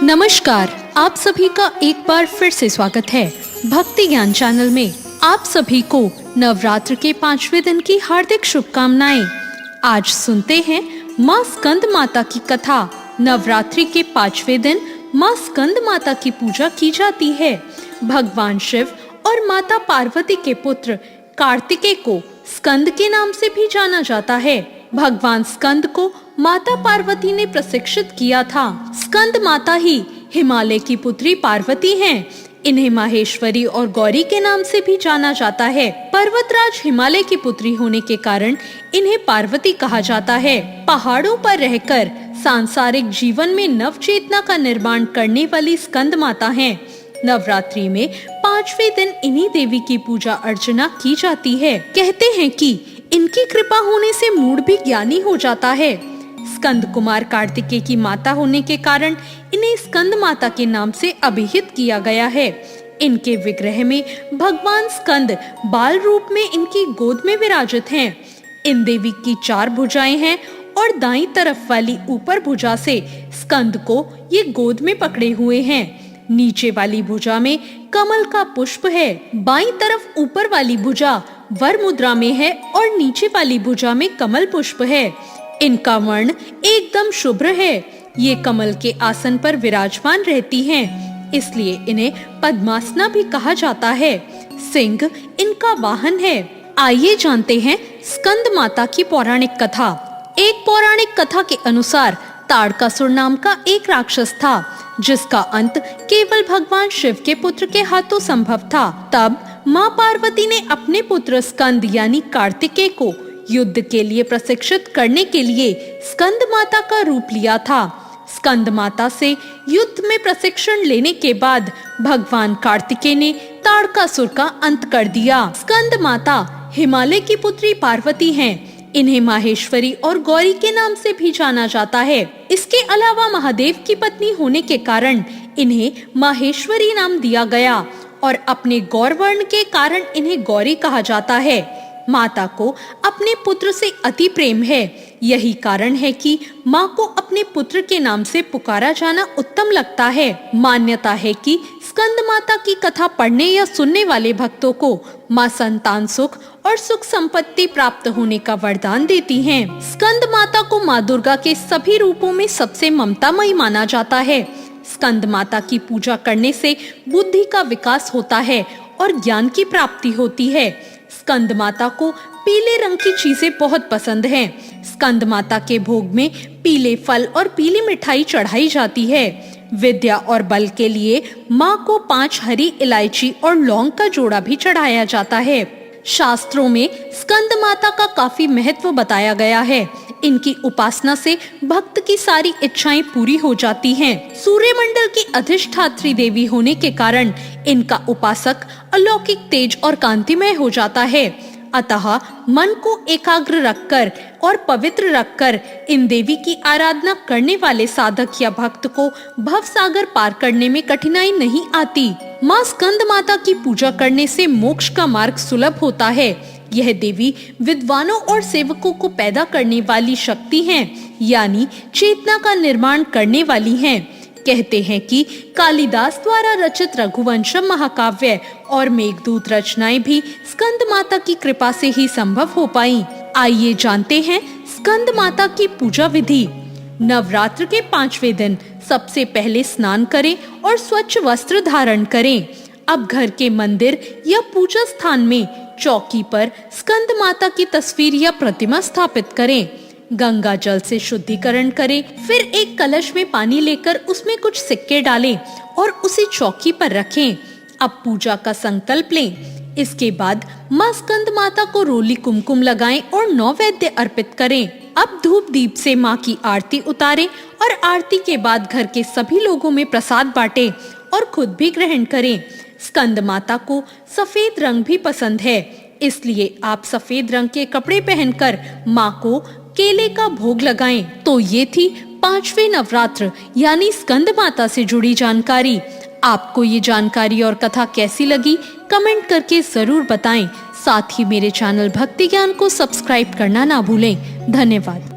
नमस्कार, आप सभी का एक बार फिर से स्वागत है भक्ति ज्ञान चैनल में। आप सभी को नवरात्र के 5वें दिन की हार्दिक शुभकामनाएं। आज सुनते हैं माँ स्कंद माता की कथा। नवरात्रि के 5वें दिन माँ स्कंद माता की पूजा की जाती है। भगवान शिव और माता पार्वती के पुत्र कार्तिकेय को स्कंद के नाम से भी जाना जाता है। भगवान स्कंद को माता पार्वती ने प्रशिक्षित किया था। स्कंद माता ही हिमालय की पुत्री पार्वती हैं। इन्हें माहेश्वरी और गौरी के नाम से भी जाना जाता है। पर्वतराज हिमालय की पुत्री होने के कारण इन्हें पार्वती कहा जाता है। पहाड़ों पर रहकर सांसारिक जीवन में नव चेतना का निर्माण करने वाली स्कंद माता हैं। नवरात्रि में 5वें दिन इन्हीं देवी की पूजा अर्चना की जाती है। कहते हैं कि इनकी कृपा होने से मूढ़ भी ज्ञानी हो जाता है। स्कंद कुमार कार्तिकेय की माता होने के कारण इन्हें स्कंद माता के नाम से अभिहित किया गया है। इनके विग्रह में भगवान स्कंद बाल रूप में इनकी गोद में विराजित हैं। इन देवी की 4 भुजाएं हैं और दाईं तरफ वाली ऊपर भुजा से स्कंद को ये गोद में पकड़े हुए हैं। नीचे वाली भुजा में कमल का पुष्प है। बाईं तरफ ऊपर वाली भुजा वर मुद्रा में है और नीचे वाली भुजा में कमल पुष्प है। इनका वर्ण एकदम शुभ्र है। ये कमल के आसन पर विराजमान रहती हैं, इसलिए इन्हें पद्मासना भी कहा जाता है। सिंह इनका वाहन है। आइए जानते हैं स्कंद माता की पौराणिक कथा। एक पौराणिक कथा के अनुसार ताड़कासुर नाम का एक राक्षस था, जिसका अंत केवल भगवान शिव के पुत्र के हाथों संभव था। तब माँ पार्वती ने अपने पुत्र स्कंद यानी कार्तिकेय को युद्ध के लिए प्रशिक्षित करने के लिए स्कंद माता का रूप लिया था। स्कंद माता से युद्ध में प्रशिक्षण लेने के बाद भगवान कार्तिकेय ने ताड़कासुर का अंत कर दिया। स्कंद माता हिमालय की पुत्री पार्वती हैं। इन्हें माहेश्वरी और गौरी के नाम से भी जाना जाता है। इसके अलावा महादेव की पत्नी होने के कारण इन्हें माहेश्वरी नाम दिया गया और अपने गौर वर्ण के कारण इन्हें गौरी कहा जाता है। माता को अपने पुत्र से अति प्रेम है। यही कारण है कि माँ को अपने पुत्र के नाम से पुकारा जाना उत्तम लगता है। मान्यता है कि स्कंद माता की कथा पढ़ने या सुनने वाले भक्तों को माँ संतान सुख और सुख संपत्ति प्राप्त होने का वरदान देती हैं। स्कंद माता को माँ दुर्गा के सभी रूपों में सबसे ममतामयी माना जाता है। स्कंद माता की पूजा करने से बुद्धि का विकास होता है और ज्ञान की प्राप्ति होती है। स्कंद माता को पीले रंग की चीजें बहुत पसंद हैं। स्कंद माता के भोग में पीले फल और पीली मिठाई चढ़ाई जाती है। विद्या और बल के लिए माँ को 5 हरी इलायची और लौंग का जोड़ा भी चढ़ाया जाता है। शास्त्रों में स्कंद माता का काफी महत्व बताया गया है। इनकी उपासना से भक्त की सारी इच्छाएं पूरी हो जाती हैं। सूर्यमंडल की अधिष्ठात्री देवी होने के कारण इनका उपासक अलौकिक तेज और कांतिमय हो जाता है। अतः मन को एकाग्र रखकर और पवित्र रखकर इन देवी की आराधना करने वाले साधक या भक्त को भव सागर पार करने में कठिनाई नहीं आती। माँ स्कंद माता की पूजा करने से मोक्ष का मार्ग सुलभ होता है। यह देवी विद्वानों और सेवकों को पैदा करने वाली शक्ति हैं, यानी चेतना का निर्माण करने वाली हैं। कहते हैं कि कालिदास द्वारा रचित रघुवंशम महाकाव्य और मेघदूत रचनाएं भी स्कंद माता की कृपा से ही संभव हो पाई। आइए जानते हैं स्कंद माता की पूजा विधि। नवरात्र के 5वें दिन सबसे पहले स्नान करें और स्वच्छ वस्त्र धारण करें। अब घर के मंदिर या पूजा स्थान में चौकी पर स्कंद माता की तस्वीर या प्रतिमा स्थापित करें। गंगा जल से शुद्धिकरण करें। फिर एक कलश में पानी लेकर उसमें कुछ सिक्के डालें और उसे चौकी पर रखें। अब पूजा का संकल्प लें। इसके बाद माँ स्कंद माता को रोली कुमकुम लगाएं और नैवेद्य अर्पित करें। अब धूप दीप से माँ की आरती उतारें और आरती के बाद घर के सभी लोगों में प्रसाद बांटें और खुद भी ग्रहण करें। स्कंद माता को सफेद रंग भी पसंद है, इसलिए आप सफेद रंग के कपड़े पहनकर माँ को केले का भोग लगाएं। तो ये थी 5वें नवरात्र यानी स्कंद माता से जुड़ी जानकारी। आपको ये जानकारी और कथा कैसी लगी कमेंट करके जरूर बताएं। साथ ही मेरे चैनल भक्ति ज्ञान को सब्सक्राइब करना ना भूलें। धन्यवाद।